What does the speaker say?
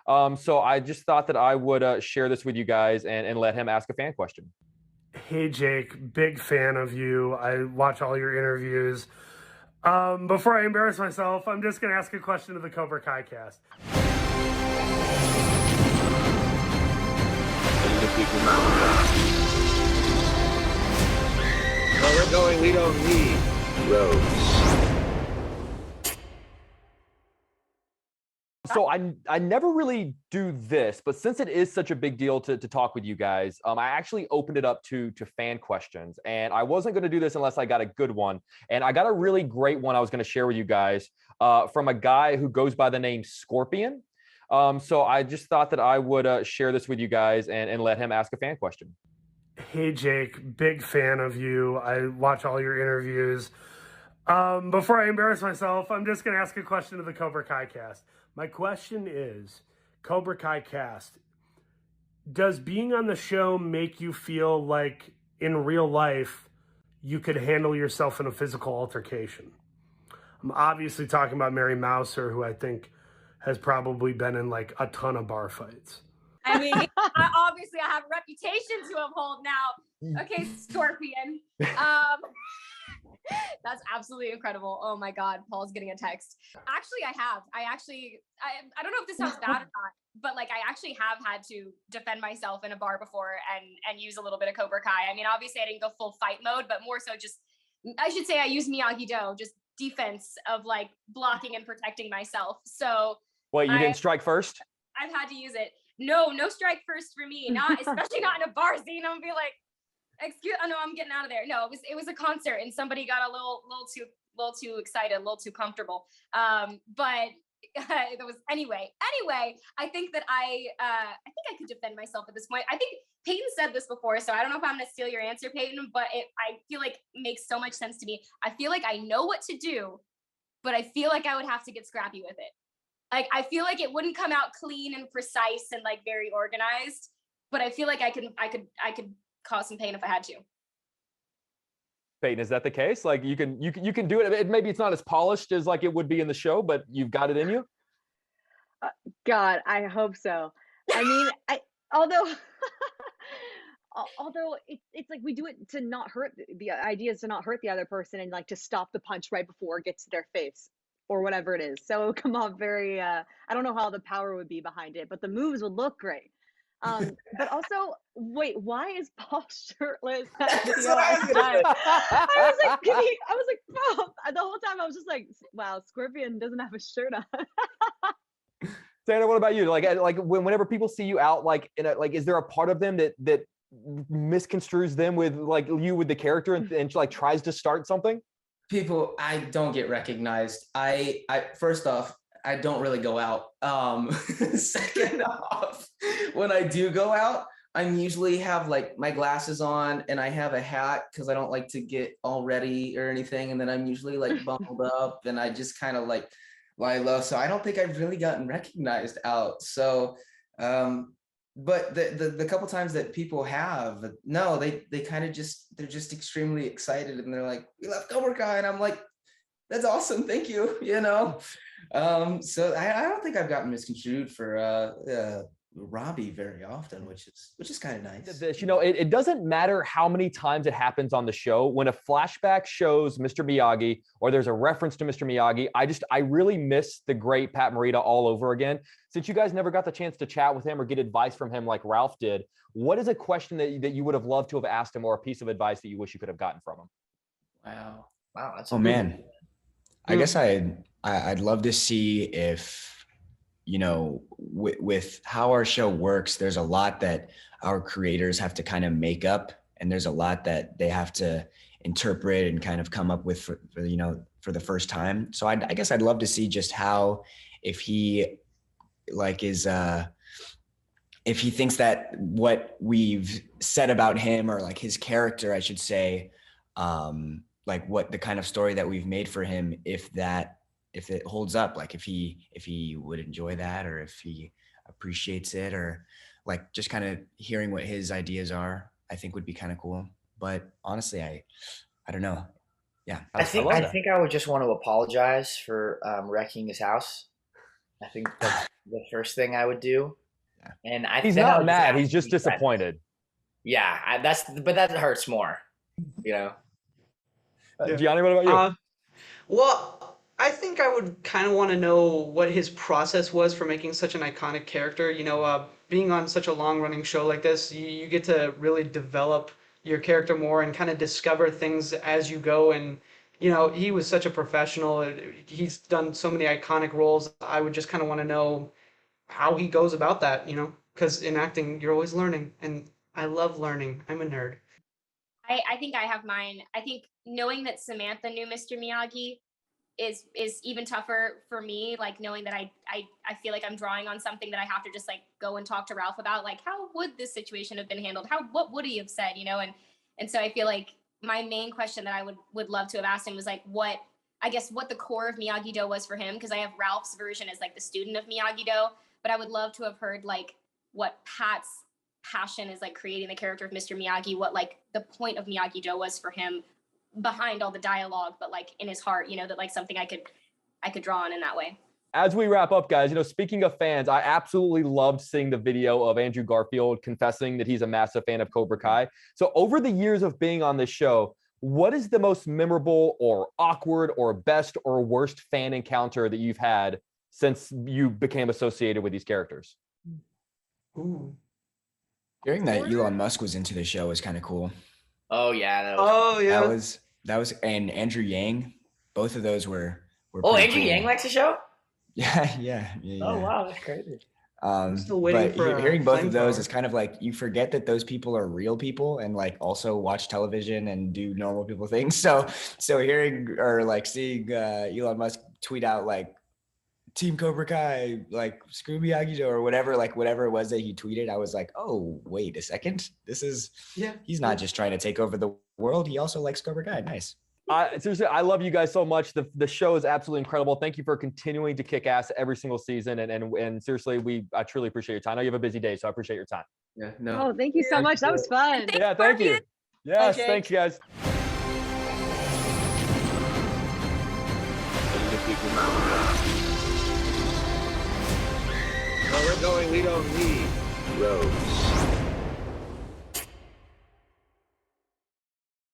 So I just thought that I would share this with you guys and let him ask a fan question. Hey, Jake, big fan of you. I watch all your interviews. Before I embarrass myself, I'm just going to ask a question to the Cobra Kai cast. Where we're going, we don't need roads. So I never really do this, but since it is such a big deal to talk with you guys, I actually opened it up to fan questions, and I wasn't going to do this unless I got a good one, and I got a really great one I was going to share with you guys from a guy who goes by the name Scorpion. So I just thought that I would share this with you guys and let him ask a fan question. Hey, Jake, big fan of you. I watch all your interviews. Before I embarrass myself, I'm just going to ask a question to the Cobra Kai cast. My question is, Cobra Kai cast, does being on the show make you feel like in real life you could handle yourself in a physical altercation? I'm obviously talking about Mary Mouser, who I think has probably been in like a ton of bar fights. I mean, obviously I have a reputation to uphold now. Okay, Scorpion. That's absolutely incredible. Oh my God, Paul's getting a text. Actually, I don't know if this sounds bad or not, but like I actually have had to defend myself in a bar before and use a little bit of Cobra Kai. I mean, obviously I didn't go full fight mode, but more so just, I should say I used Miyagi-Do, just defense of like blocking and protecting myself. So Wait, you didn't strike first? I've had to use it. No strike first for me. Not, especially not in a bar scene. I'm gonna be like, no, I'm getting out of there. No, it was a concert and somebody got a little too excited, a little too comfortable. But it was anyway. I think that I could defend myself at this point. I think Peyton said this before, so I don't know if I'm gonna steal your answer, Peyton, but I feel like it makes so much sense to me. I feel like I know what to do, but I feel like I would have to get scrappy with it. Like I feel like it wouldn't come out clean and precise and like very organized, but I feel like I could cause some pain if I had to. Peyton, is that the case? Like you can do it. Maybe it's not as polished as like it would be in the show, but you've got it in you. God, I hope so. I mean, although it's like we do it to not hurt. The idea is to not hurt the other person and like to stop the punch right before it gets to their face or whatever it is. So it would come off very. I don't know how the power would be behind it, but the moves would look great. But also, wait, why is Paul shirtless? I was like, bro, the whole time I was just like, wow, Scorpion doesn't have a shirt on. Dana, what about you? Like whenever people see you out, like is there a part of them that misconstrues them with like you with the character and like tries to start something? People, I don't get recognized. I first off, I don't really go out. Second off, when I do go out, I'm usually have like my glasses on and I have a hat because I don't like to get all ready or anything. And then I'm usually like bundled up and I just kind of like lie low. So I don't think I've really gotten recognized out. So, but the couple times that people have, no, they kind of they're just extremely excited and they're like, we love Cobra Kai. And I'm like, that's awesome. Thank you. You know? So I don't think I've gotten misconstrued for Robbie very often, which is kind of nice. This, it doesn't matter how many times it happens on the show. When a flashback shows Mr. Miyagi or there's a reference to Mr. Miyagi, I really miss the great Pat Morita all over again. Since you guys never got the chance to chat with him or get advice from him like Ralph did, what is a question that you would have loved to have asked him or a piece of advice that you wish you could have gotten from him? Wow, that's man. I guess I'd love to see if, with how our show works, there's a lot that our creators have to kind of make up, and there's a lot that they have to interpret and kind of come up with for the first time. So I guess I'd love to see just how, if he like is, if he thinks that what we've said about him or like his character, I should say, like what the kind of story that we've made for him, if it holds up, like if he would enjoy that or if he appreciates it, or like just kind of hearing what his ideas are, I think would be kind of cool. But honestly, I don't know. Yeah. I think I would just want to apologize for wrecking his house. I think the first thing I would do. And He's then I not would mad. ask He's just to be friends. disappointed. Yeah, but that hurts more, you know. Gianni, what about you? Well, I think I would kind of want to know what his process was for making such an iconic character. Being on such a long-running show like this, you get to really develop your character more and kind of discover things as you go. And, he was such a professional. He's done so many iconic roles. I would just kind of want to know how he goes about that, because in acting, you're always learning. And I love learning. I'm a nerd. I think I have mine. I think knowing that Samantha knew Mr. Miyagi is even tougher for me. Like knowing that I feel like I'm drawing on something that I have to just like go and talk to Ralph about. Like, how would this situation have been handled? What would he have said? And so I feel like my main question that I would love to have asked him was like what the core of Miyagi-Do was for him, because I have Ralph's version as like the student of Miyagi-Do, but I would love to have heard like what Pat's passion is like creating the character of Mr. Miyagi, what like the point of Miyagi-Do was for him behind all the dialogue, but like in his heart, that like something I could draw on in that way. As we wrap up, guys, speaking of fans, I absolutely loved seeing the video of Andrew Garfield confessing that he's a massive fan of Cobra Kai. So over the years of being on this show, what is the most memorable or awkward or best or worst fan encounter that you've had since you became associated with these characters? Ooh. Hearing that Elon Musk was into the show was kind of cool. Oh yeah. That was and Andrew Yang. Both of those were Oh, pretty Andrew cool. Yang likes the show? Yeah. Oh wow, that's crazy. I'm still waiting for hearing both of those flamethrower. is kind of like you forget that those people are real people and like also watch television and do normal people things. So hearing or like seeing Elon Musk tweet out like Team Cobra Kai, like screw Miyagi-Do or whatever it was that he tweeted, I was like, oh wait a second, he's not just trying to take over the world. He also likes Cobra Kai. Nice. Seriously, I love you guys so much. The show is absolutely incredible. Thank you for continuing to kick ass every single season. And seriously, I truly appreciate your time. I know you have a busy day, so I appreciate your time. Yeah, no. Oh, thank you so much. That was fun. Yeah, thank you. Yes, thanks, guys. Where we're going, we don't need roads.